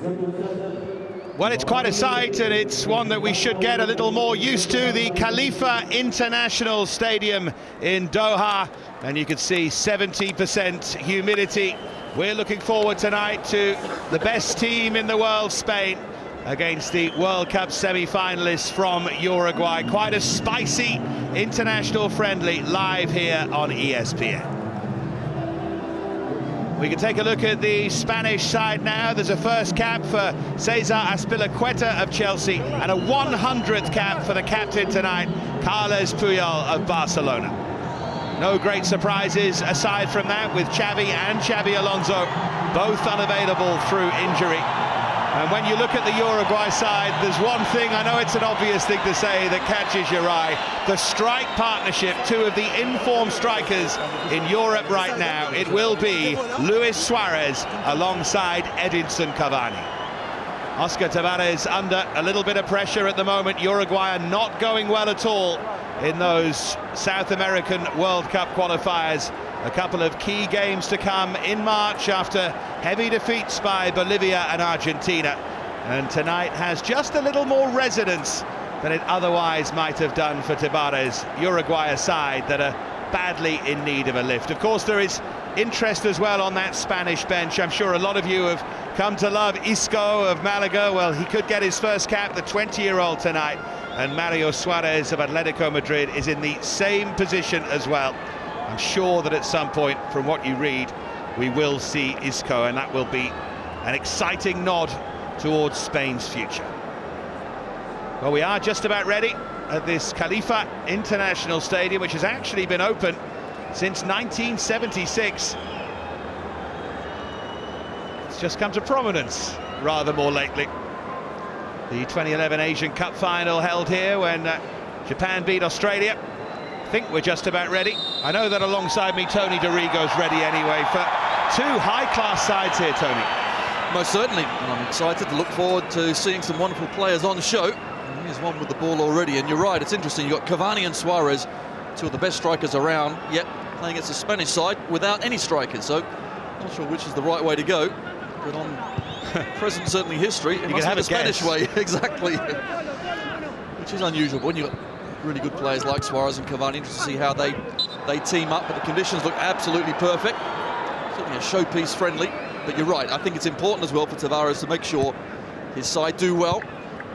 Well, it's quite a sight, and it's one that we should get a little more used to. The Khalifa International Stadium in Doha, and you can see 70% humidity. We're looking forward tonight to the best team in the world, Spain, against the World Cup semi-finalists from Uruguay. Quite a spicy international friendly live here on ESPN. We can take a look at the Spanish side now. There's a first cap for Cesar Azpilicueta of Chelsea and a 100th cap for the captain tonight, Carles Puyol of Barcelona. No great surprises aside from that, with Xavi and Xabi Alonso both unavailable through injury. And when you look at the Uruguay side, there's one thing, I know it's an obvious thing to say, that catches your eye. The strike partnership, two of the informed strikers in Europe right now. It will be Luis Suarez alongside Edinson Cavani. Oscar Tavares under a little bit of pressure at the moment. Uruguay are not going well at all in those South American World Cup qualifiers. A couple of key games to come in March after heavy defeats by Bolivia and Argentina. And tonight has just a little more resonance than it otherwise might have done for Tavares. Uruguay aside that are badly in need of a lift. Of course, there is interest as well on that Spanish bench. I'm sure a lot of you have come to love Isco of Malaga. Well, he could get his first cap, the 20-year-old tonight. And Mario Suarez of Atletico Madrid is in the same position as well. I'm sure that at some point, from what you read, we will see Isco, and that will be an exciting nod towards Spain's future. Well, we are just about ready at this Khalifa International Stadium, which has actually been open since 1976. It's just come to prominence rather more lately. The 2011 Asian Cup final held here when Japan beat Australia. I think we're just about ready. I know that alongside me, Tony Dorigo's ready anyway for two high-class sides here, Tony. Most certainly, and I'm excited to look forward to seeing some wonderful players on the show. And here's one with the ball already, and you're right, it's interesting. You've got Cavani and Suarez, two of the best strikers around, yet playing against the Spanish side without any strikers, so not sure which is the right way to go. But on present, certainly history, it must be the Spanish way, exactly. Which is unusual, but when you've got really good players like Suarez and Cavani, interesting to see how they team up, but the conditions look absolutely perfect. Certainly a showpiece friendly, but you're right, I think it's important as well for Tavares to make sure his side do well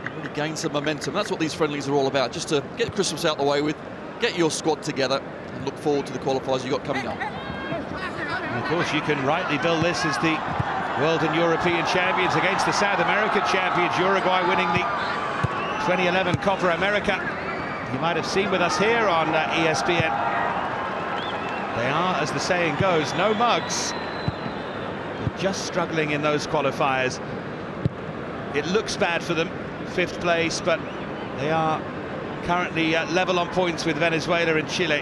and really gain some momentum. That's what these friendlies are all about, just to get Christmas out the way with, get your squad together and look forward to the qualifiers you've got coming up. And of course, you can rightly bill this as the World and European champions against the South American champions, Uruguay winning the 2011 Copa America. You might have seen with us here on ESPN. They are, as the saying goes, no mugs. They're just struggling in those qualifiers. It looks bad for them, 5th place, but they are currently level on points with Venezuela and Chile.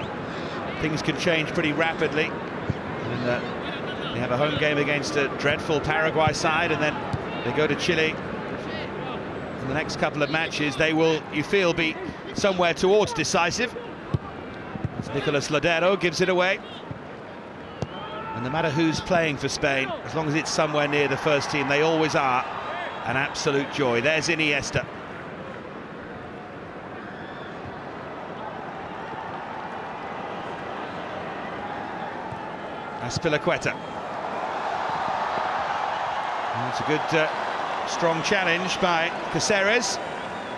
Things can change pretty rapidly. And they have a home game against a dreadful Paraguay side, and then they go to Chile. In the next couple of matches, they will, you feel, be somewhere towards decisive. As Nicolas Ladero gives it away. And no matter who's playing for Spain, as long as it's somewhere near the first team, they always are an absolute joy. There's Iniesta. Azpilicueta. It's a good strong challenge by Caceres,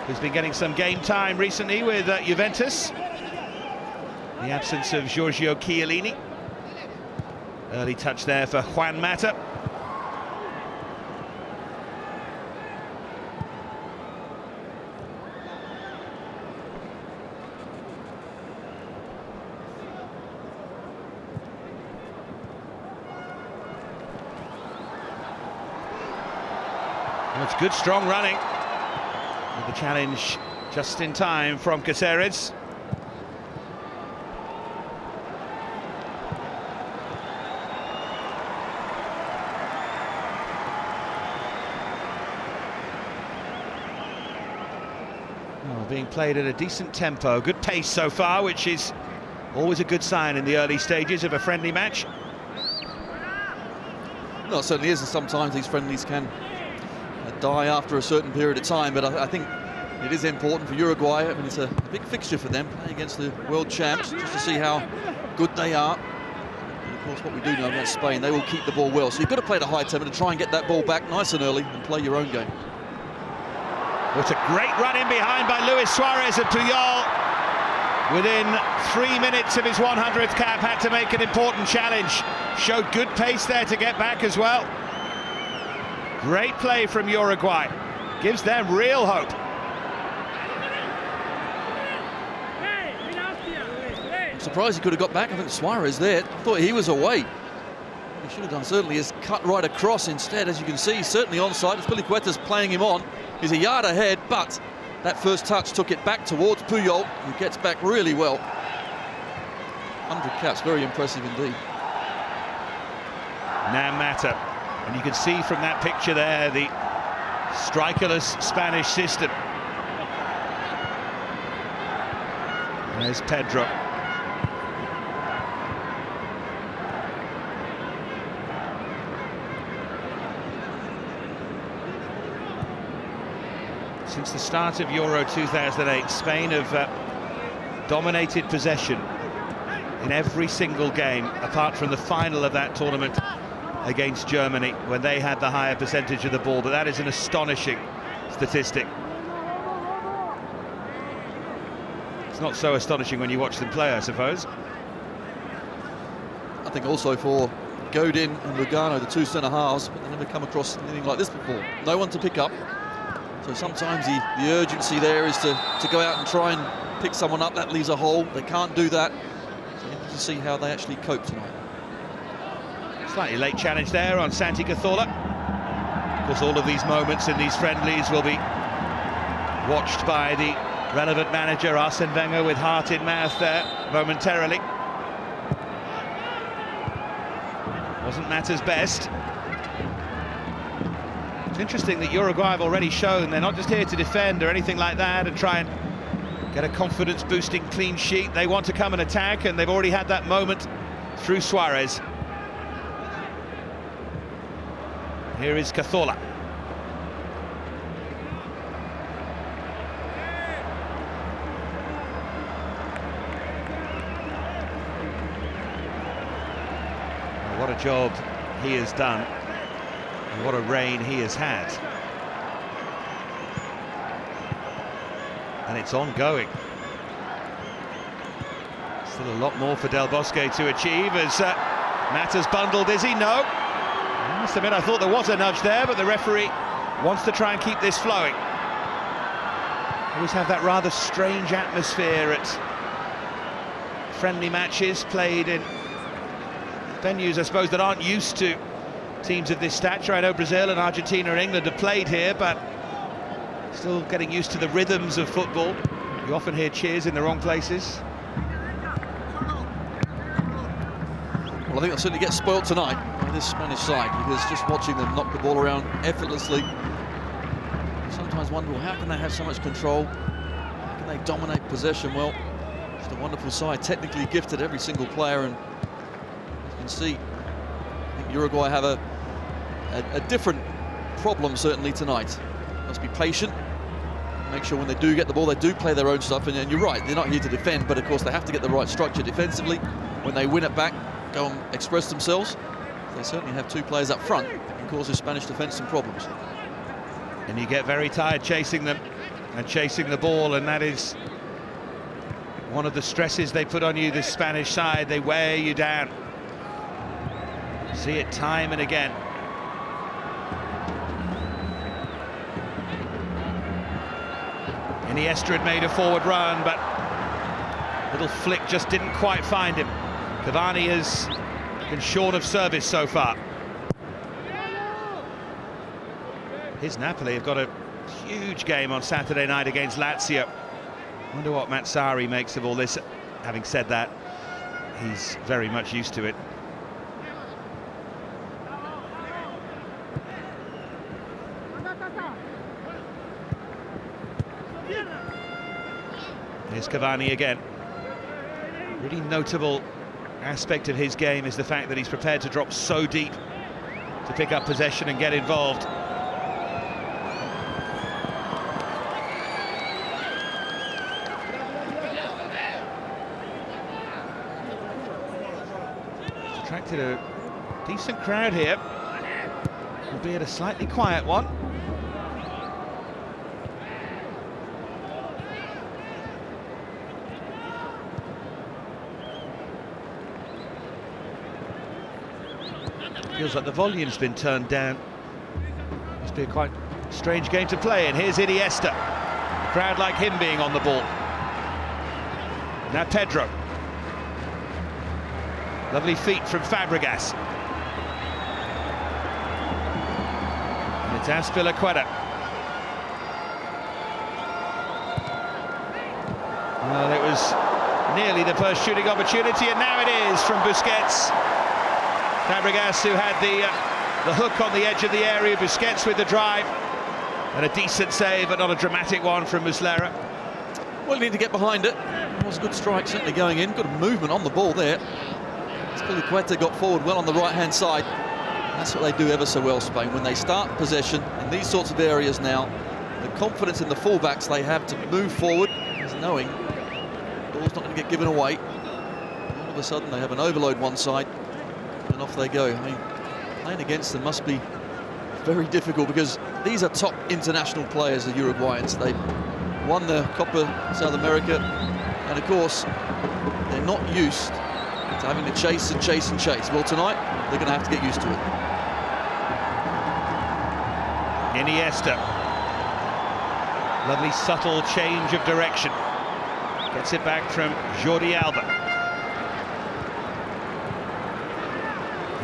who's been getting some game time recently with Juventus. The absence of Giorgio Chiellini. Early touch there for Juan Mata. Well, it's good strong running. With the challenge just in time from Caceres. Being played at a decent tempo, good pace so far, which is always a good sign in the early stages of a friendly match. No, it certainly is, and sometimes these friendlies can die after a certain period of time, but I think it is important for Uruguay. I mean, it's a big fixture for them, playing against the world champs, just to see how good they are. And of course, what we do know against Spain, they will keep the ball well. So you've got to play the high tempo to try and get that ball back nice and early and play your own game. What a great run in behind by Luis Suarez, and Puyol, within 3 minutes of his 100th cap, had to make an important challenge. Showed good pace there to get back as well. Great play from Uruguay. Gives them real hope. I'm surprised he could have got back. I think Suarez there thought he was away. He should have done, certainly, is cut right across instead. As you can see, certainly onside. Aspilicueta's playing him on. He's a yard ahead, but that first touch took it back towards Puyol, who gets back really well. 100 caps, very impressive indeed. Now Mata, and you can see from that picture there the strikerless Spanish system. There's Pedro. Since the start of Euro 2008, Spain have dominated possession in every single game, apart from the final of that tournament against Germany, when they had the higher percentage of the ball. But that is an astonishing statistic. It's not so astonishing when you watch them play, I suppose. I think also for Godin and Lugano, the two centre-halves, but they've never come across anything like this before. No one to pick up. So sometimes the urgency there is to go out and try and pick someone up. That leaves a hole. They can't do that. So you have to see how they actually cope tonight. Slightly late challenge there on Santi Cazorla. Of course, all of these moments in these friendlies will be watched by the relevant manager, Arsene Wenger, with heart in mouth there momentarily. Wasn't Mata's best. It's interesting that Uruguay have already shown they're not just here to defend or anything like that and try and get a confidence-boosting clean sheet. They want to come and attack, and they've already had that moment through Suarez. Here is Cazorla. What a job he has done, and what a reign he has had. And it's ongoing. Still a lot more for Del Bosque to achieve, as Mata's bundled, is he? No. I must admit, I thought there was a nudge there, but the referee wants to try and keep this flowing. Always have that rather strange atmosphere at friendly matches played in venues, I suppose, that aren't used to teams of this stature. I know Brazil and Argentina and England have played here, but still getting used to the rhythms of football. You often hear cheers in the wrong places. Well, I think they'll certainly get spoilt tonight by this Spanish side, because just watching them knock the ball around effortlessly, you sometimes wonder, well, how can they have so much control? How can they dominate possession? Well, just a wonderful side, technically gifted, every single player, and you can see, I think Uruguay have a different problem certainly tonight. Must be patient, make sure when they do get the ball, they do play their own stuff, and you're right, they're not here to defend, but of course they have to get the right structure defensively. When they win it back, go and express themselves. They certainly have two players up front that can cause the Spanish defence some problems. And you get very tired chasing them and chasing the ball, and that is one of the stresses they put on you, this Spanish side. They wear you down. See it time and again. Iniesta had made a forward run, but little flick just didn't quite find him. Cavani has been short of service so far. His Napoli have got a huge game on Saturday night against Lazio. Wonder what Matsari makes of all this. Having said that, he's very much used to it. Here's Cavani again. Really notable aspect of his game is the fact that he's prepared to drop so deep to pick up possession and get involved. attracted a decent crowd here, albeit a slightly quiet one. Feels like the volume's been turned down. Must be a quite strange game to play in. Here's Iniesta. Crowd like him being on the ball. Now Pedro. Lovely feet from Fabregas. And it's Azpilicueta. Well, it was nearly the first shooting opportunity, and now it is from Busquets. Fabregas, who had the hook on the edge of the area. Busquets with the drive. And a decent save, but not a dramatic one from Muslera. Well, you need to get behind it. It was a good strike, certainly going in. Good movement on the ball there. Azpilicueta got forward well on the right-hand side. That's what they do ever so well, Spain. When they start possession in these sorts of areas now, the confidence in the fullbacks they have to move forward is knowing the ball's not going to get given away. All of a sudden, they have an overload one side, and off they go. I mean, playing against them must be very difficult because these are top international players, the Uruguayans. They've won the Copa South America, and of course, they're not used to having to chase and chase and chase. Well, tonight, they're going to have to get used to it. Iniesta. Lovely subtle change of direction. Gets it back from Jordi Alba.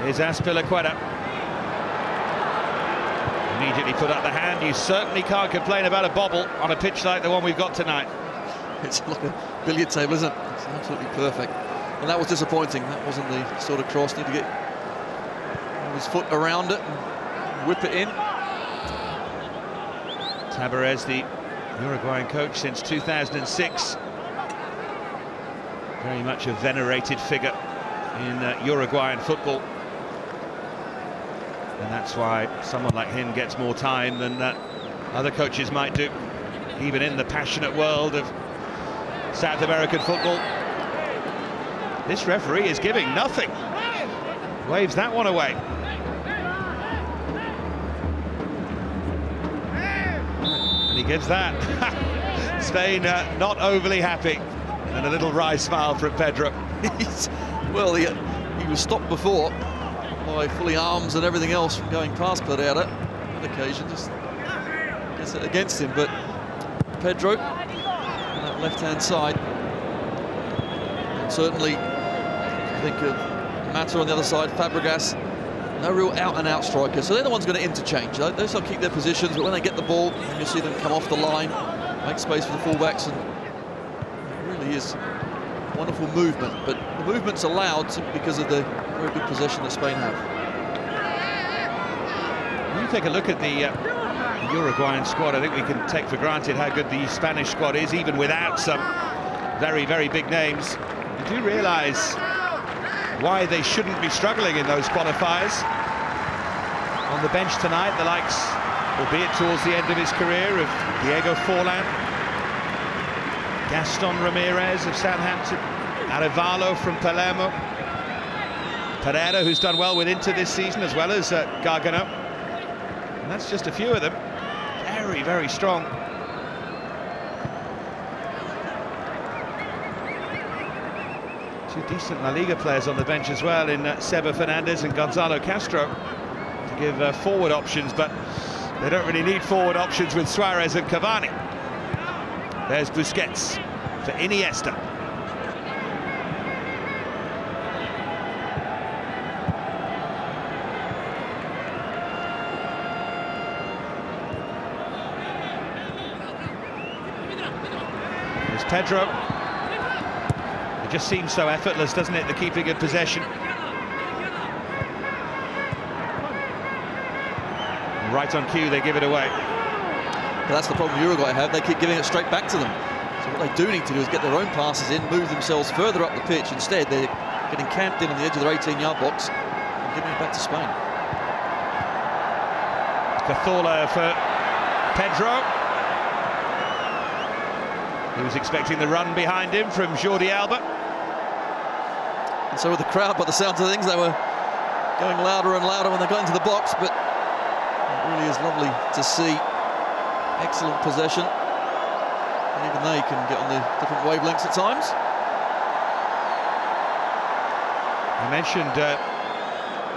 Here's Azpilicueta. Immediately put up the hand. You certainly can't complain about a bobble on a pitch like the one we've got tonight. It's like a billiard table, isn't it? It's absolutely perfect. And that was disappointing. That wasn't the sort of cross. Need to get his foot around it and whip it in. Tabarez, the Uruguayan coach since 2006. Very much a venerated figure in Uruguayan football. And that's why someone like him gets more time than other coaches might do, even in the passionate world of South American football. This referee is giving nothing. Waves that one away. And he gives that. Spain not overly happy. And a little wry smile from Pedro. Well, he was stopped before by fully arms and everything else from going past Pereira on occasion, just gets it against him. But Pedro on that left-hand side, and certainly I think of Mata on the other side, Fabregas, no real out-and-out striker, so they're the ones going to interchange. They'll still keep their positions, but when they get the ball, you'll see them come off the line, make space for the fullbacks, and it really is wonderful movement. But the movement's allowed because of the very good possession that Spain have. When you take a look at the Uruguayan squad, I think we can take for granted how good the Spanish squad is, even without some very, very big names. You do realise why they shouldn't be struggling in those qualifiers. On the bench tonight, the likes, albeit towards the end of his career, of Diego Forlan, Gaston Ramirez of Southampton, Arevalo from Palermo, Pereira, who's done well with Inter this season, as well as Gargano. And that's just a few of them. Very, very strong. Two decent La Liga players on the bench as well, in Seba Fernandez and Gonzalo Castro, to give forward options, but they don't really need forward options with Suarez and Cavani. There's Busquets for Iniesta. There's Pedro. It just seems so effortless, doesn't it, the keeping of possession. Right on cue, they give it away. But that's the problem Uruguay have. They keep giving it straight back to them. So what they do need to do is get their own passes in, move themselves further up the pitch. Instead, they're getting camped in on the edge of their 18-yard box and giving it back to Spain. Cazorla for Pedro. He was expecting the run behind him from Jordi Alba. And so with the crowd, by the sounds of things, they were going louder and louder when they got into the box, but it really is lovely to see. Excellent possession. And even they can get on the different wavelengths at times. I mentioned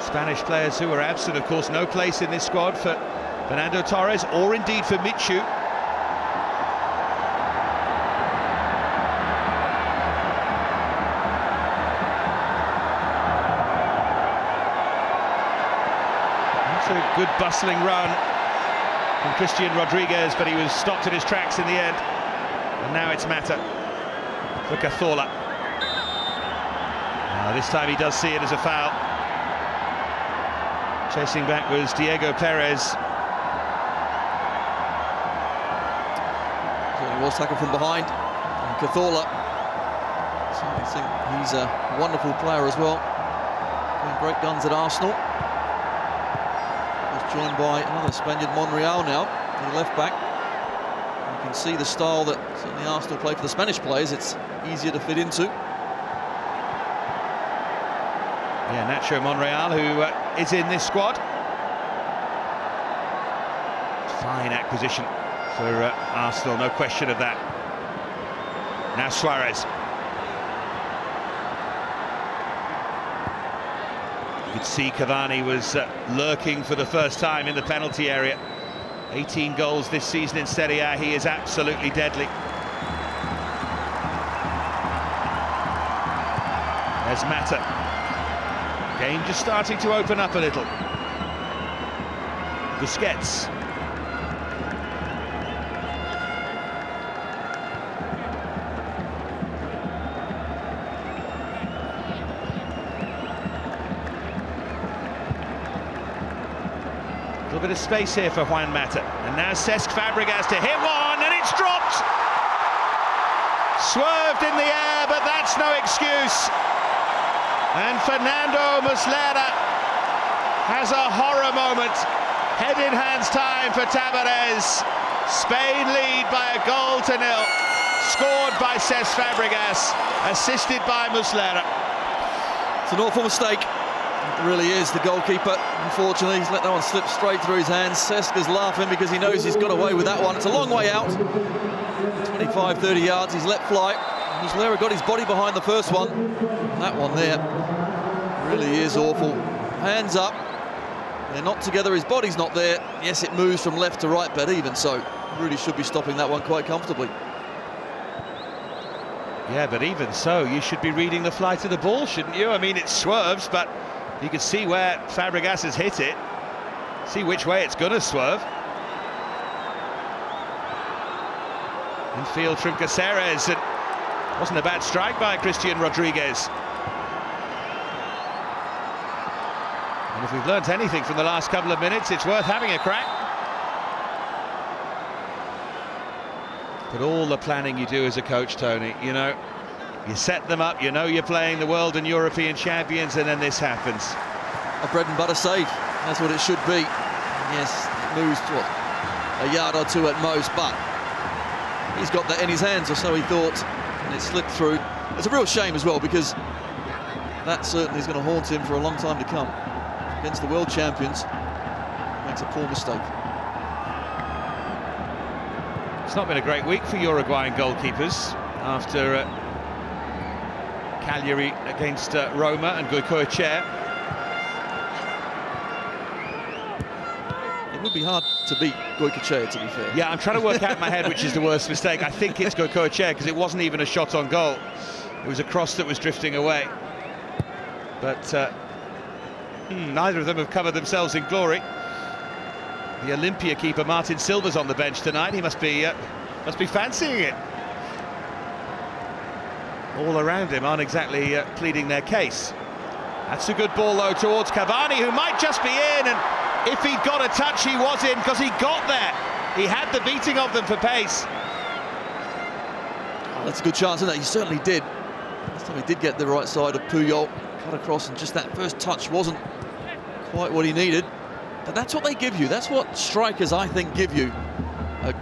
Spanish players who were absent. Of course, no place in this squad for Fernando Torres or indeed for Michu. That's a good bustling run from Christian Rodriguez, but he was stopped in his tracks in the end. And now it's Mata for Cazorla. This time he does see it as a foul. Chasing back was Diego Perez. So he was tackled from behind. And Cazorla, so I think he's a wonderful player as well. Doing great guns at Arsenal. He's joined by another Spaniard, Monreal now, the left back. You can see the style that certainly Arsenal play for the Spanish players. It's easier to fit into. Yeah, Nacho Monreal, who is in this squad. Fine acquisition for Arsenal, no question of that. Now Suarez. You could see Cavani was lurking for the first time in the penalty area. 18 goals this season in Serie A. He is absolutely deadly. There's Mata. Game just starting to open up a little. Busquets. A little bit of space here for Juan Mata. And now Cesc Fabregas to hit one, and it's dropped! Swerved in the air, but that's no excuse. And Fernando Muslera has a horror moment. Head in hands time for Tavares. Spain lead by a goal to nil. Scored by Cesc Fabregas, assisted by Muslera. It's an awful mistake. It really is. The goalkeeper, unfortunately, he's let that one slip straight through his hands. Cesc is laughing because he knows he's got away with that one. It's a long way out. 25, 30 yards, he's let fly. Muslera got his body behind the first one. That one there really is awful. Hands up. They're not together, his body's not there. Yes, it moves from left to right, but even so, really should be stopping that one quite comfortably. Yeah, but even so, you should be reading the flight of the ball, shouldn't you? I mean, it swerves, but you can see where Fabregas has hit it. See which way it's going to swerve. Infield from Caceres. Wasn't a bad strike by Christian Rodriguez. And if we've learnt anything from the last couple of minutes, it's worth having a crack. But all the planning you do as a coach, Tony, you know, you set them up, you know you're playing the world and European champions, and then this happens. A bread and butter save, that's what it should be. Yes, it moves to a yard or two at most, but he's got that in his hands, or so he thought. And it slipped through. It's a real shame as well, because that certainly is going to haunt him for a long time to come. Against the world champions, makes a poor mistake. It's not been a great week for Uruguayan goalkeepers after Cagliari against Roma and Goicoechea. It would be hard to beat Goicoechea, to be fair. Yeah, I'm trying to work out in my head which is the worst mistake. I think it's Goicoechea, because it wasn't even a shot on goal. It was a cross that was drifting away. But neither of them have covered themselves in glory. The Olympia keeper Martin Silva's on the bench tonight. He must be fancying it. All around him aren't exactly pleading their case. That's a good ball though towards Cavani, who might just be in, and if he'd got a touch he was in, because he got there. He had the beating of them for pace. Oh, that's a good chance, isn't it? He certainly did. This time he did get the right side of Puyol, cut across, and just that first touch wasn't quite what he needed. But that's what they give you. That's what strikers, I think, give you.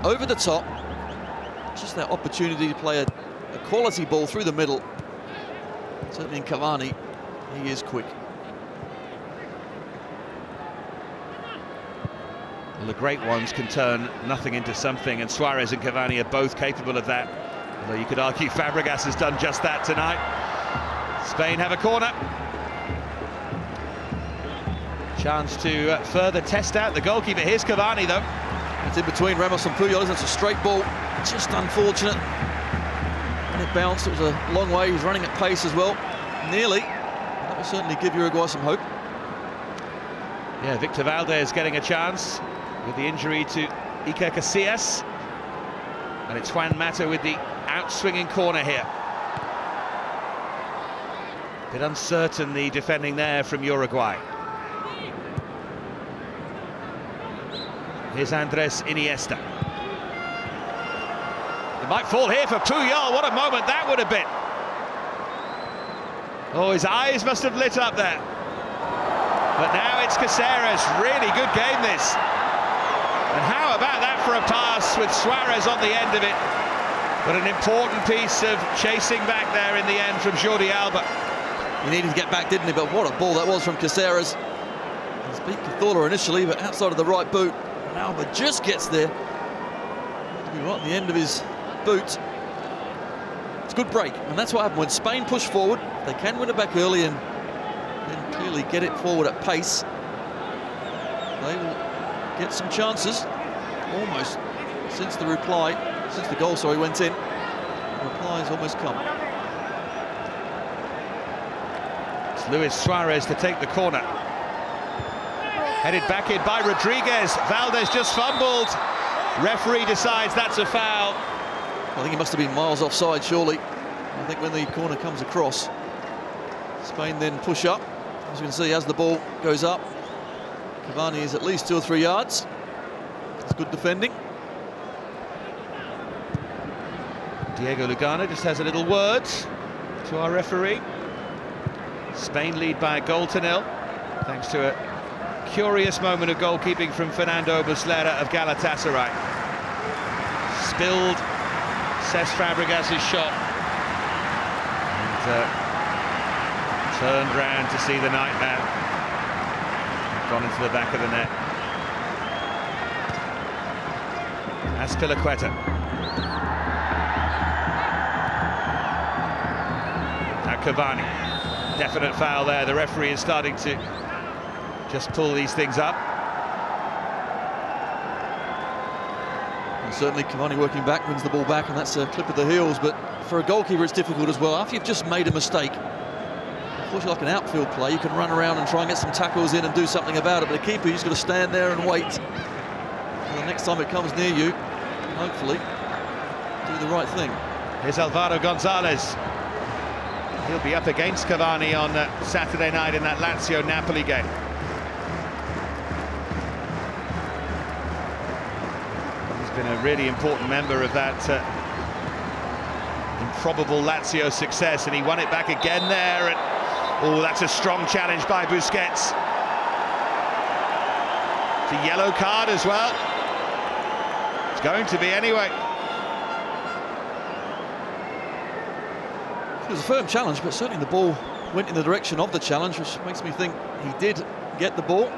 Over the top, just that opportunity to play a quality ball through the middle. Certainly in Cavani, He is quick. Well, the great ones can turn nothing into something, and Suarez and Cavani are both capable of that. Although you could argue Fabregas has done just that tonight. Spain have a corner. Chance to further test out the goalkeeper. Here's Cavani, though. It's in between Ramos and Puyol. It's a straight ball. Just unfortunate. And it bounced. It was a long way. He's running at pace as well. Nearly. That will certainly give Uruguay some hope. Yeah, Victor Valdez getting a chance with the injury to Iker Casillas. And it's Juan Mata with the out-swinging corner here. Bit uncertain, the defending there from Uruguay. Here's Andres Iniesta. It might fall here for Puyol. What a moment that would have been. Oh, his eyes must have lit up there. But now it's Caceres. Really good game, this. And how about that for a pass with Suarez on the end of it? But an important piece of chasing back there in the end from Jordi Alba. He needed to get back, didn't he? But what a ball that was from Caceres. He's beat Cazorla initially, but outside of the right boot. And Alba just gets there. To be right at the end of his boot. It's a good break, and that's what happened when Spain push forward. They can win it back early and then clearly get it forward at pace. They will get some chances. Almost since the goal, went in. The reply has almost come. Luis Suarez to take the corner. Headed back in by Rodriguez. Valdez just fumbled. Referee decides that's a foul. I think he must have been miles offside, surely. I think when the corner comes across, Spain then push up. As you can see, as the ball goes up, Cavani is at least 2 or 3 yards. It's good defending. Diego Lugano just has a little word to our referee. Spain lead by a goal to 0, thanks to a curious moment of goalkeeping from Fernando Muslera of Galatasaray. Spilled Cesc Fabregas' shot and turned round to see the nightmare. Gone into the back of the net. Azpilicueta. Now Cavani. Definite foul there. The referee is starting to just pull these things up. And certainly Cavani working back, wins the ball back, and that's a clip of the heels. But for a goalkeeper, it's difficult as well. After you've just made a mistake, unfortunately, like an outfield play, you can run around and try and get some tackles in and do something about it. But the keeper, you've just got to stand there and wait. And the next time it comes near you, hopefully, do the right thing. Here's Alvaro Gonzalez. He'll be up against Cavani on Saturday night in that Lazio-Napoli game. He's been a really important member of that improbable Lazio success, and he won it back again there. And oh, that's a strong challenge by Busquets. It's a yellow card as well. It's going to be anyway. It was a firm challenge, but certainly the ball went in the direction of the challenge, which makes me think he did get the ball.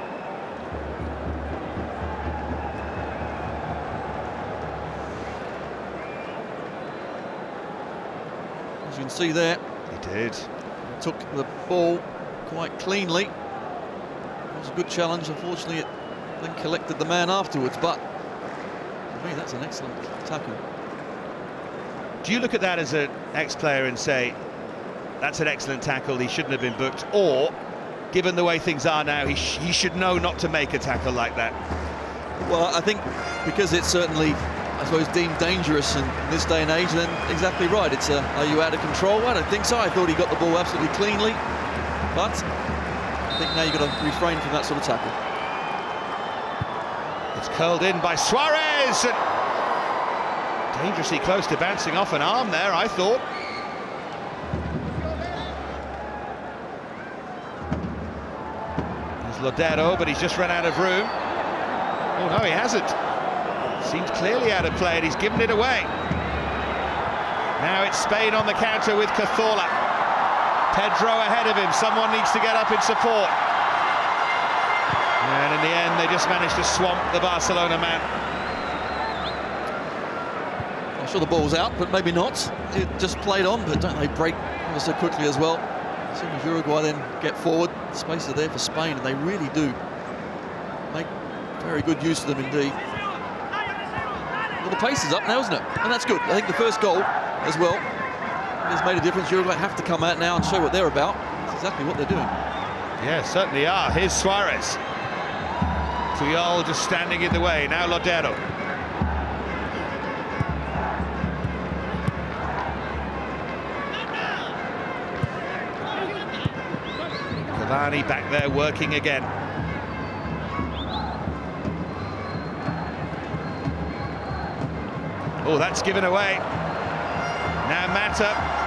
As you can see there, he did. He took the ball quite cleanly. It was a good challenge. Unfortunately, it then collected the man afterwards, but for me, that's an excellent tackle. Do you look at that as an ex-player and say, that's an excellent tackle, he shouldn't have been booked, or, given the way things are now, he should know not to make a tackle like that? Well, I think because it's certainly, I suppose, deemed dangerous in this day and age, then exactly right. It's are you out of control? I don't think so. I thought he got the ball absolutely cleanly, but I think now you've got to refrain from that sort of tackle. It's curled in by Suarez, and dangerously close to bouncing off an arm there, I thought. There's Lodero, but he's just run out of room. Oh no, he hasn't. Seems clearly out of play, and he's given it away. Now it's Spain on the counter with Cazorla. Pedro ahead of him. Someone needs to get up in support. And in the end, they just managed to swamp the Barcelona man. I'm sure the ball's out, but maybe not. It just played on, but don't they break ever so quickly as well? As soon as Uruguay then get forward, the space is there for Spain, and they really do make very good use of them indeed. Well, the pace is up now, isn't it? And that's good. I think the first goal as well has made a difference. Uruguay have to come out now and show what they're about. That's exactly what they're doing. Yeah, certainly are. Here's Suarez. Puyol just standing in the way. Now Lodero. Cavani back there working again. Oh, that's given away. Now Mata.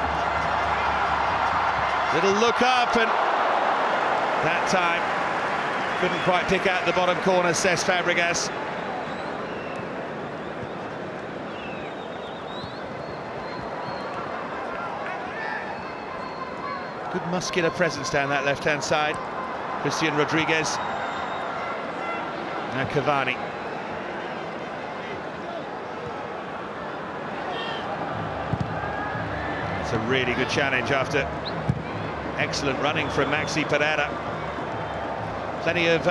Little look up, and that time couldn't quite pick out the bottom corner, says Fabregas. Good muscular presence down that left-hand side. Christian Rodriguez. Now Cavani. It's a really good challenge after excellent running from Maxi Pereira. Plenty of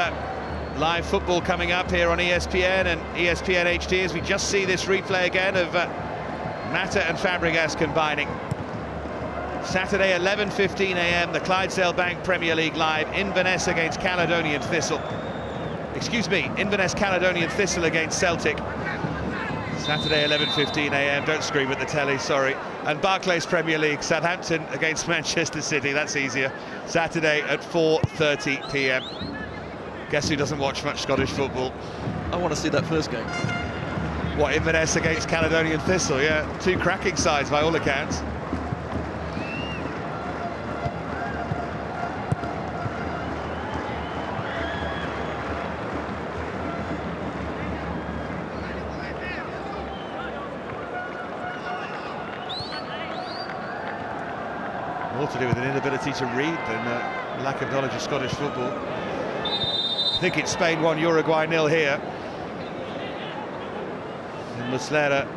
live football coming up here on ESPN and ESPN HD as we just see this replay again of Mata and Fabregas combining. Saturday 11:15 AM, the Clydesdale Bank Premier League live. Inverness against Caledonian Thistle. Excuse me, Inverness Caledonian Thistle against Celtic. Saturday 11:15 AM, don't scream at the telly, sorry. And Barclays Premier League, Southampton against Manchester City, that's easier. Saturday at 4:30 PM. Guess who doesn't watch much Scottish football? I want to see that first game. What, Inverness against Caledonian Thistle? Yeah, two cracking sides by all accounts. More to do with an inability to read than a lack of knowledge of Scottish football. I think it's Spain 1, Uruguay 0 here. And Muslera,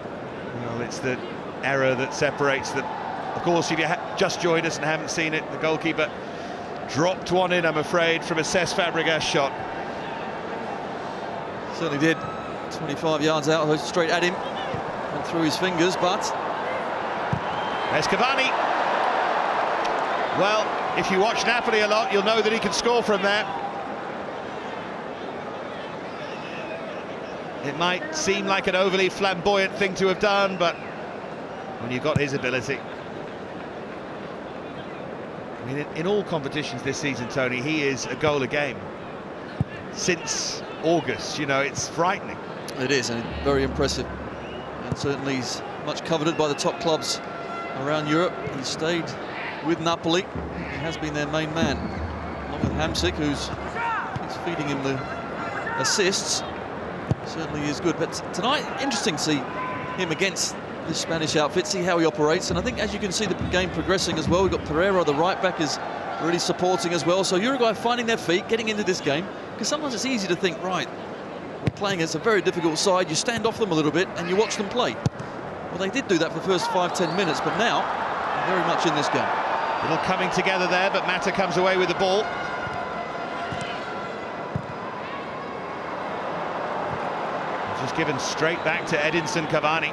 well, it's the error that separates them. Of course, if you just joined us and haven't seen it, the goalkeeper dropped one in, I'm afraid, from a Cesc Fabregas shot. Certainly did. 25 yards out, straight at him. Went through his fingers, but... There's Cavani. Well, if you watch Napoli a lot, you'll know that he can score from there. It might seem like an overly flamboyant thing to have done, but when you've got his ability. I mean, in all competitions this season, Tony, he is a goal a game. Since August, you know, it's frightening. It is, and very impressive. And certainly he's much coveted by the top clubs around Europe. He stayed with Napoli. He has been their main man, along with Hamsik, who's feeding him the assists. Certainly is good. But tonight, interesting to see him against this Spanish outfit, see how he operates. And I think, as you can see, the game progressing as well. We've got Pereira, the right back, is really supporting as well. So Uruguay finding their feet, getting into this game. Because sometimes it's easy to think, right, we're playing against a very difficult side. You stand off them a little bit and you watch them play. Well, they did do that for the first 5-10 minutes, but now they're very much in this game. Little coming together there, but Mata comes away with the ball. Just given straight back to Edinson Cavani.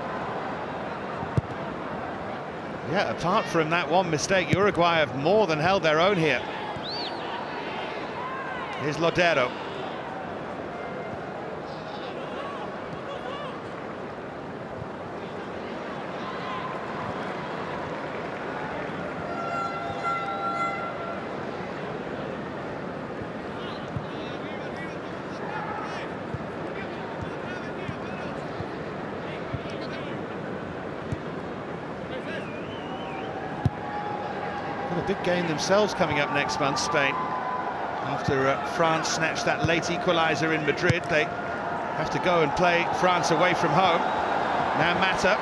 Yeah, apart from that one mistake, Uruguay have more than held their own here. Here's Lodero. A big game themselves coming up next month, Spain. After France snatched that late equaliser in Madrid, they have to go and play France away from home. Now Mata.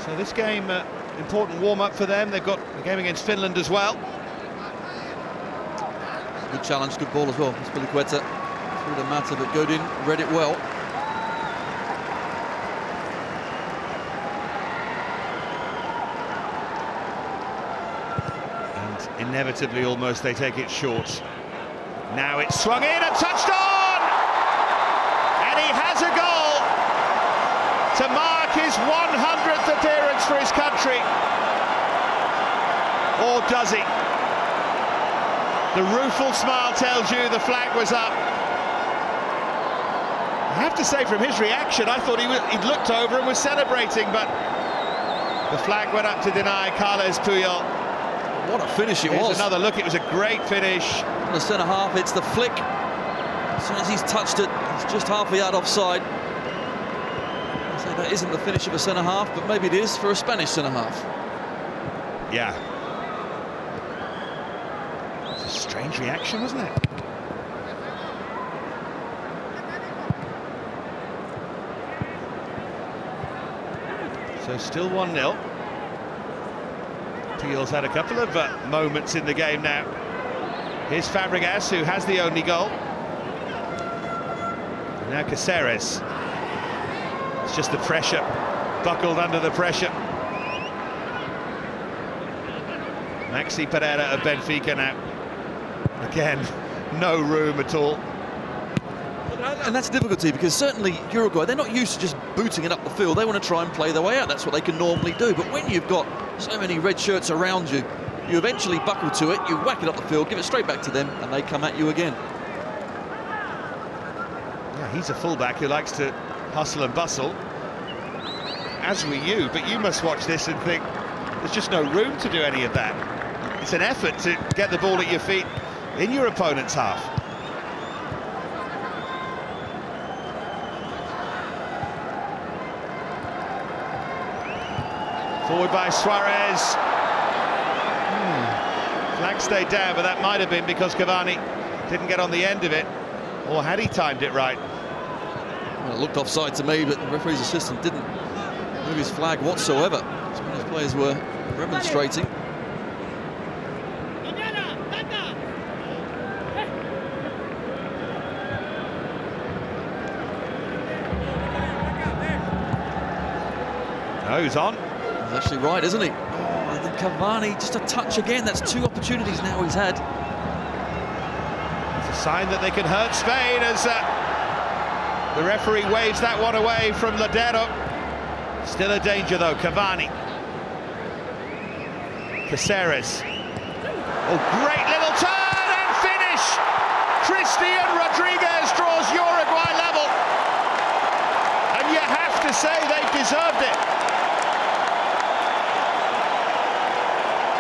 So this game, important warm-up for them. They've got a game against Finland as well. Good challenge, good ball as well. Aspilicueta through the matter, but Godin read it well. And inevitably, almost, they take it short. Now it's swung in and touched on! And he has a goal to mark his 100th appearance for his country. Or does he? The rueful smile tells you the flag was up. I have to say, from his reaction, I thought he'd looked over and was celebrating, but the flag went up to deny Carles Puyol. What a finish it was. Here's another look, it was a great finish. The centre-half, it's the flick. As soon as he's touched it, it's just half a yard offside. I say that isn't the finish of a centre-half, but maybe it is for a Spanish centre-half. Yeah. It's a strange reaction, wasn't it? So still 1-0. Puyol's had a couple of moments in the game now. Here's Fabregas, who has the only goal. And now Caceres. It's just the pressure, buckled under the pressure. Maxi Pereira of Benfica now. Again, no room at all. And that's a difficulty, because certainly Uruguay, they're not used to just booting it up the field. They want to try and play their way out. That's what they can normally do. But when you've got so many red shirts around you, you eventually buckle to it, you whack it up the field, give it straight back to them, and they come at you again. Yeah, he's a fullback who likes to hustle and bustle, as were you, but you must watch this and think there's just no room to do any of that. It's an effort to get the ball at your feet in your opponent's half. Forward by Suarez. Flag stayed down, but that might have been because Cavani didn't get on the end of it, or had he timed it right? Well, it looked offside to me, but the referee's assistant didn't move his flag whatsoever. Spanish players were remonstrating. No, he's on. He's actually right, isn't he? Oh, and then Cavani, just a touch again. That's 2 opportunities now he's had. It's a sign that they can hurt Spain as the referee waves that one away from Ladero. Still a danger though, Cavani. Caceres. Oh, great little turn and finish! Christian Rodriguez draws Uruguay level. And you have to say they've deserved it.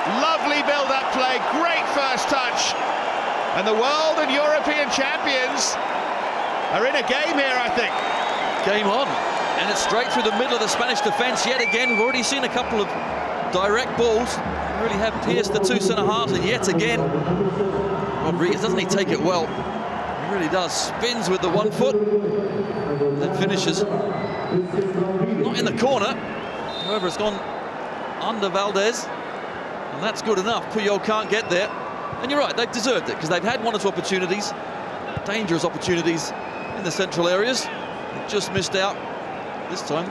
Lovely build-up play, great first touch. And the world and European champions are in a game here, I think. Game on. And it's straight through the middle of the Spanish defence yet again. We've already seen a couple of direct balls really have pierced the 2 centre-halves, and yet again Rodriguez, doesn't he take it well? He really does. Spins with the 1 foot and then finishes not in the corner. However, it's gone under Valdez, and that's good enough. Puyol can't get there, and you're right, they've deserved it, because they've had 1 or 2 opportunities, dangerous opportunities in the central areas. They've just missed out. This time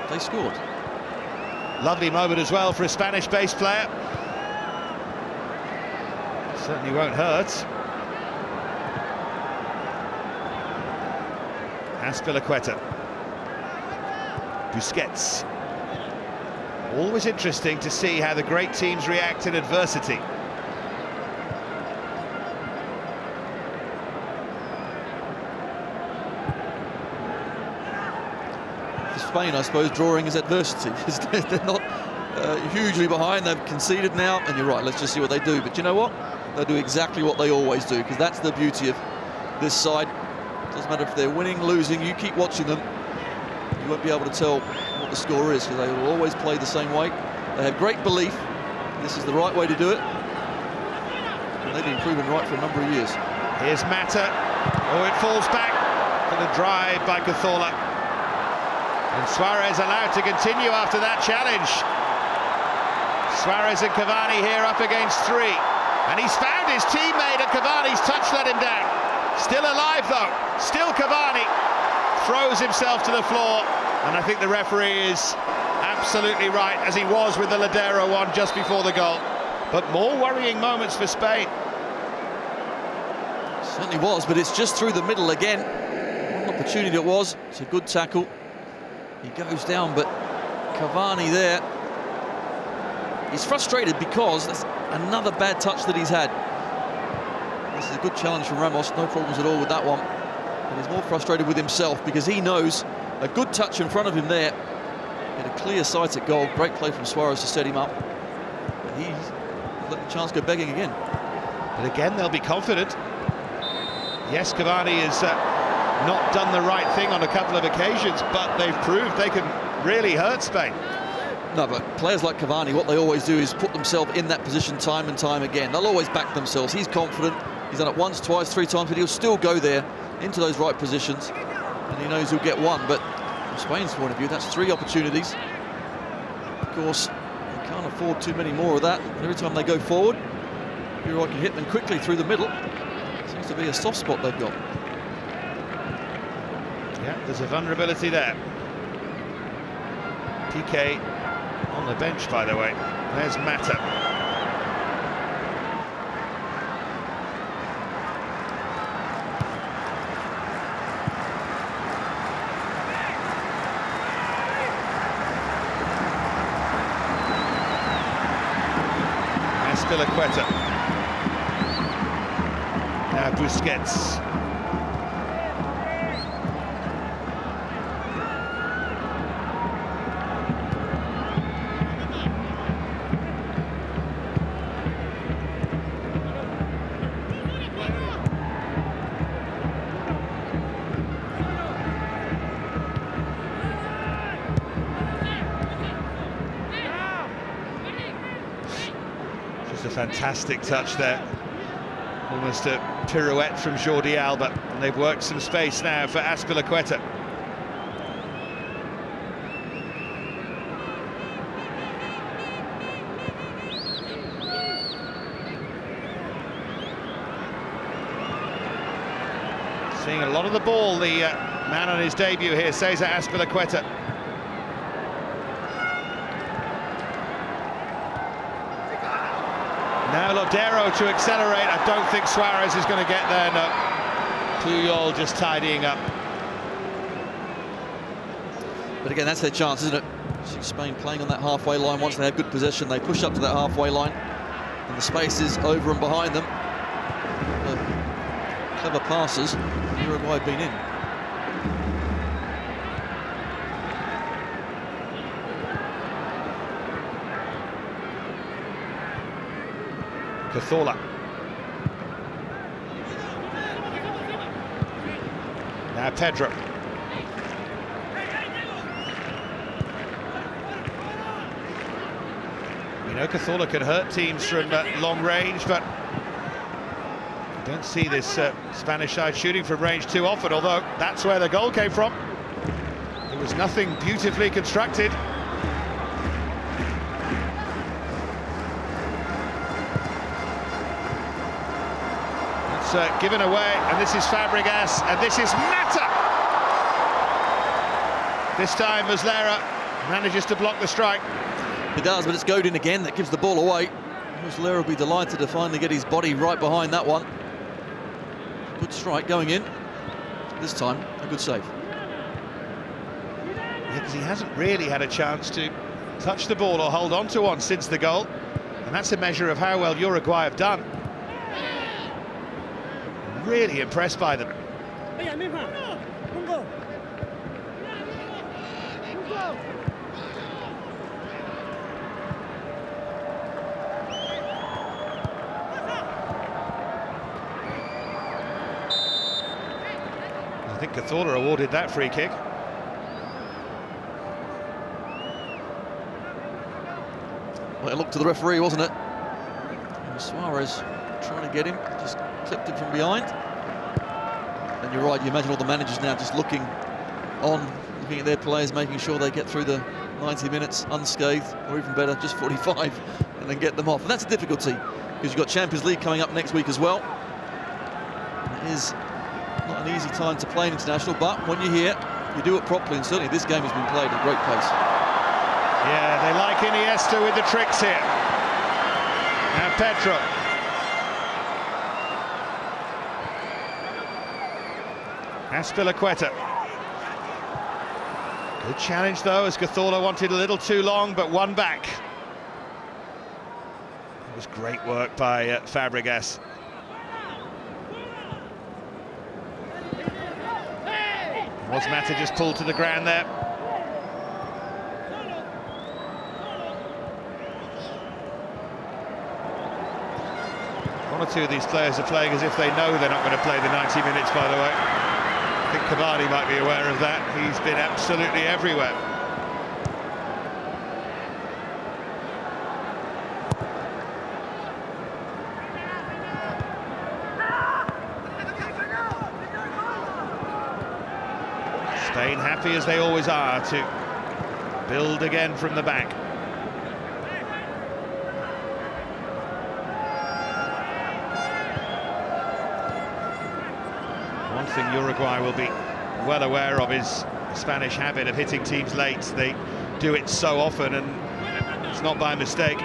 they scored. Lovely moment as well for a Spanish-based player. Certainly won't hurt. Aspilicueta. Busquets. Always interesting to see how the great teams react in adversity. Spain, I suppose, drawing is adversity. They're not hugely behind. They've conceded now, and you're right, let's just see what they do. But you know what? They'll do exactly what they always do, because that's the beauty of this side. Doesn't matter if they're winning, losing, you keep watching them, you won't be able to tell what the score is, because they will always play the same way. They have great belief this is the right way to do it, and they've been proven right for a number of years. Here's Mata. Oh, it falls back for the drive by Cazorla. And Suarez allowed to continue after that challenge. Suarez and Cavani here up against 3. And he's found his teammate, and Cavani's touch let him down. Still alive though, still Cavani. Throws himself to the floor, and I think the referee is absolutely right, as he was with the Ladero one just before the goal. But more worrying moments for Spain. Certainly was, but it's just through the middle again. What an opportunity it was. It's a good tackle. He goes down, but Cavani there. He's frustrated because that's another bad touch that he's had. This is a good challenge from Ramos, no problems at all with that one. But he's more frustrated with himself because he knows a good touch in front of him there. Get a clear sight at goal. Great play from Suarez to set him up. But he's let the chance go begging again. But again, they'll be confident. Yes, Cavani has not done the right thing on a couple of occasions, but they've proved they can really hurt Spain. No, but players like Cavani, what they always do is put themselves in that position time and time again. They'll always back themselves. He's confident. He's done it once, twice, 3 times, but he'll still go there into those right positions, and he knows he'll get one. But from Spain's point of view, that's 3 opportunities. Of course, they can't afford too many more of that. Every time they go forward, Uruguay can hit them quickly through the middle. Seems to be a soft spot they've got. Yeah, there's a vulnerability there. PK on the bench, by the way. There's Mata. Aspilicueta. Now Busquets. A fantastic touch there, almost a pirouette from Jordi Alba, and they've worked some space now for Aspilicueta. Seeing a lot of the ball, the man on his debut here, Cesar Aspilicueta. Now Ladero to accelerate. I don't think Suarez is going to get there, no. Puyol just tidying up. But again, that's their chance, isn't it? See Spain playing on that halfway line. Once they have good possession, they push up to that halfway line, and the space is over and behind them. Clever passes. Uruguay have been in. Cazorla. Now Pedro. You know, Cazorla can hurt teams from long range, but I don't see this Spanish side shooting from range too often, although that's where the goal came from. It was nothing beautifully constructed. Given away, and this is Fabregas, and this is Mata. This time Muslera manages to block the strike. He does, but it's Godin again that gives the ball away. Muslera will be delighted to finally get his body right behind that one. Good strike going in. This time, a good save. Yeah, because he hasn't really had a chance to touch the ball or hold on to one since the goal, and that's a measure of how well Uruguay have done. Really impressed by them. I think Cazorla awarded that free kick. Well, it looked to the referee, wasn't it? And Suarez trying to get him, just clipped him from behind. And you're right, you imagine all the managers now just looking on looking at their players, making sure they get through the 90 minutes unscathed, or even better, just 45, and then get them off. And that's a difficulty, because you've got Champions League coming up next week as well. It is not an easy time to play an international, but when you're here, you do it properly, and certainly this game has been played at great pace. Yeah, they like Iniesta with the tricks here. Now Pedro. Azpilicueta. Good challenge though, as Cazorla wanted a little too long, but one back. It was great work by Fabregas. Was Mata just pulled to the ground there? One or two of these players are playing as if they know they're not going to play the 90 minutes, by the way. I think Cavani might be aware of that. He's been absolutely everywhere. Spain happy as they always are to build again from the back. One thing Uruguay will be well aware of is the Spanish habit of hitting teams late. They do it so often, and it's not by mistake.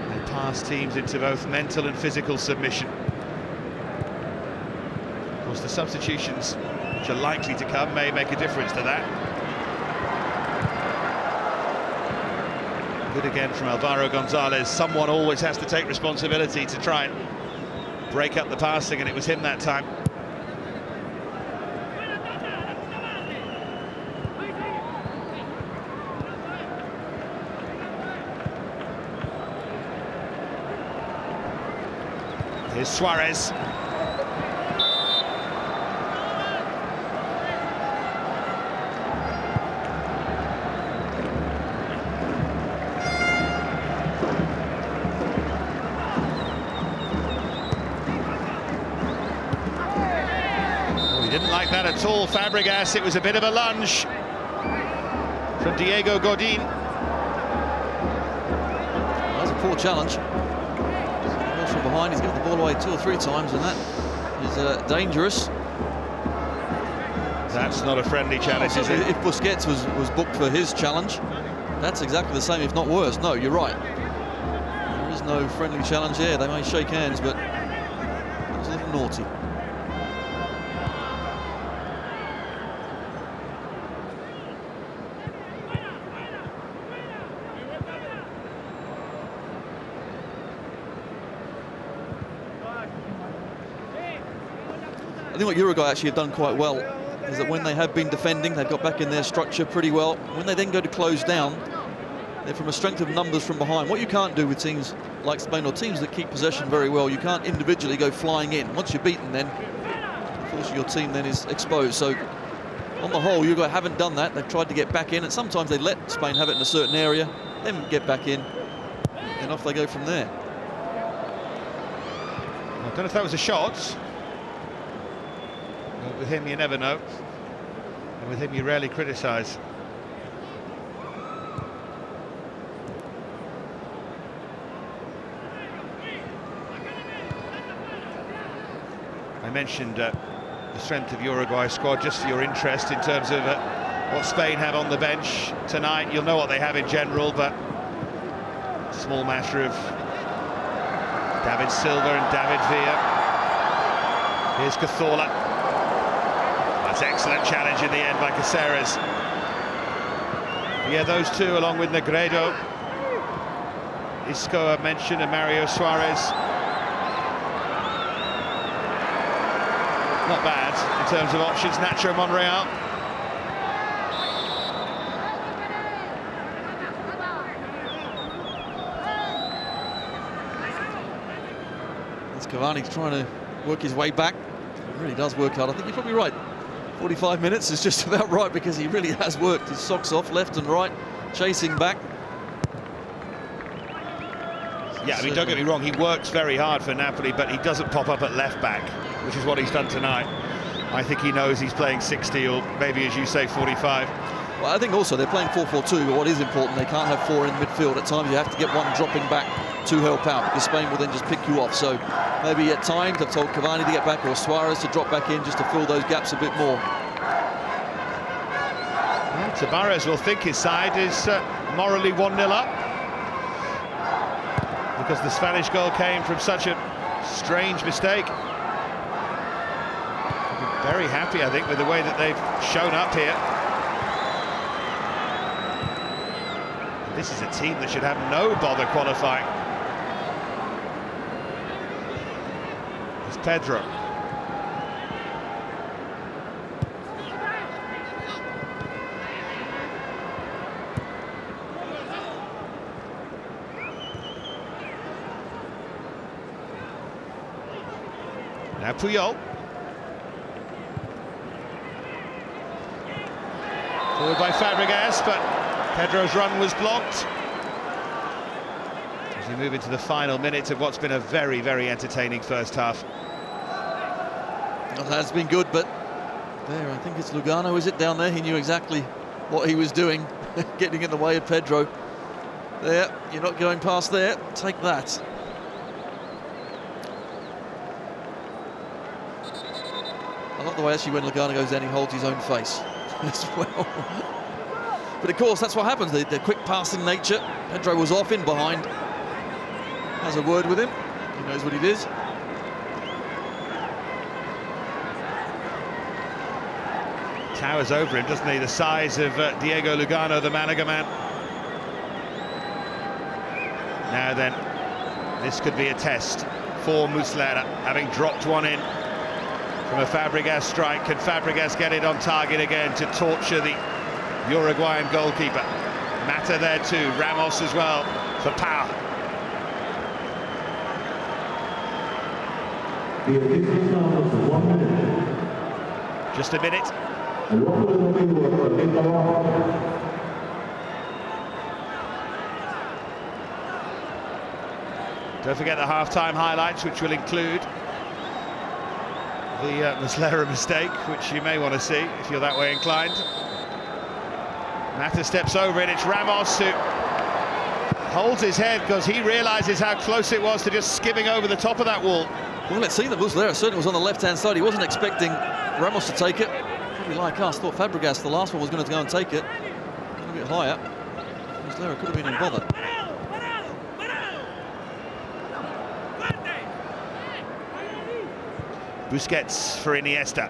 They pass teams into both mental and physical submission. Of course, the substitutions which are likely to come may make a difference to that. Good again from Alvaro Gonzalez. Someone always has to take responsibility to try and break up the passing, and it was him that time. Here's Suarez. Didn't like that at all, Fabregas. It was a bit of a lunge from Diego Godin. That was a poor challenge. Ball from behind, he's given the ball away 2 or 3 times, and that is dangerous. That's not a friendly challenge, is it? If Busquets was booked for his challenge, that's exactly the same, if not worse. No, you're right. There is no friendly challenge here. They may shake hands, but it was a little naughty. I think what Uruguay actually have done quite well is that when they have been defending, they've got back in their structure pretty well. When they then go to close down, they're from a strength of numbers from behind. What you can't do with teams like Spain, or teams that keep possession very well, you can't individually go flying in. Once you're beaten, then unfortunately your team then is exposed. So on the whole, Uruguay haven't done that. They've tried to get back in, and sometimes they let Spain have it in a certain area, then get back in, and off they go from there. I don't know if that was a shot. But with him, you never know. And with him, you rarely criticise. I mentioned the strength of Uruguay's squad, just for your interest in terms of what Spain have on the bench tonight. You'll know what they have in general, but a small matter of David Silva and David Villa. Here's Cazorla. That's excellent challenge in the end by Caceres. Yeah, those two, along with Negredo, Isco I mentioned, and Mario Suarez. Not bad in terms of options. Nacho Monreal. As Cavani's trying to work his way back. It really does work hard. I think you're probably right. 45 minutes is just about right, because he really has worked his socks off left and right, chasing back. Yeah, I mean, don't get me wrong, he works very hard for Napoli, but he doesn't pop up at left back, which is what he's done tonight. I think he knows he's playing 60 or maybe, as you say, 45. Well, I think also they're playing 4-4-2, but what is important, they can't have four in midfield. At times you have to get one dropping back to help out, because Spain will then just pick you off. So maybe at times they've told Cavani to get back, or Suarez to drop back in just to fill those gaps a bit more. Well, Tabarez will think his side is morally 1-0 up, because the Spanish goal came from such a strange mistake. Very happy, I think, with the way that they've shown up here. This is a team that should have no bother qualifying. It's Pedro. Now Puyol. Forward by Fabregas, but Pedro's run was blocked. As we move into the final minutes of what's been a very, very entertaining first half. Well, that's been good, but there, I think it's Lugano, is it, down there? He knew exactly what he was doing, getting in the way of Pedro. There, you're not going past there, take that. I love the way actually when Lugano goes down, he holds his own face as well. But of course, that's what happens, the quick passing nature. Pedro was off in behind. Has a word with him. He knows what it is. Towers over him, doesn't he? The size of Diego Lugano, the Malaga man. Now then, this could be a test for Muslera, having dropped one in from a Fabregas strike. Can Fabregas get it on target again to torture the Uruguayan goalkeeper? Mata there too, Ramos as well for power. Just a minute. Don't forget the half-time highlights, which will include the Muslera mistake, which you may want to see if you're that way inclined. Mata steps over it, it's Ramos who holds his head because he realises how close it was to just skimming over the top of that wall. Well, let's see, the Muslera certainly was on the left-hand side. He wasn't expecting Ramos to take it. Probably like us, thought Fabregas, the last one, was going to go and take it. A little bit higher. Muslera could have been in bother. Busquets for Iniesta.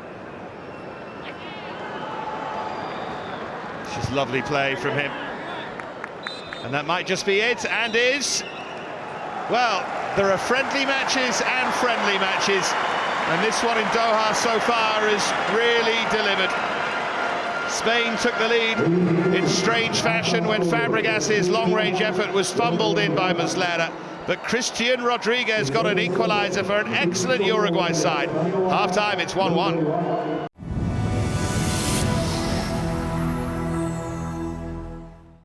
Just lovely play from him. And that might just be it, and is. Well, there are friendly matches and friendly matches, and this one in Doha so far has really delivered. Spain took the lead in strange fashion when Fabregas's long-range effort was fumbled in by Muslera, but Christian Rodriguez got an equaliser for an excellent Uruguay side. Half-time, it's 1-1.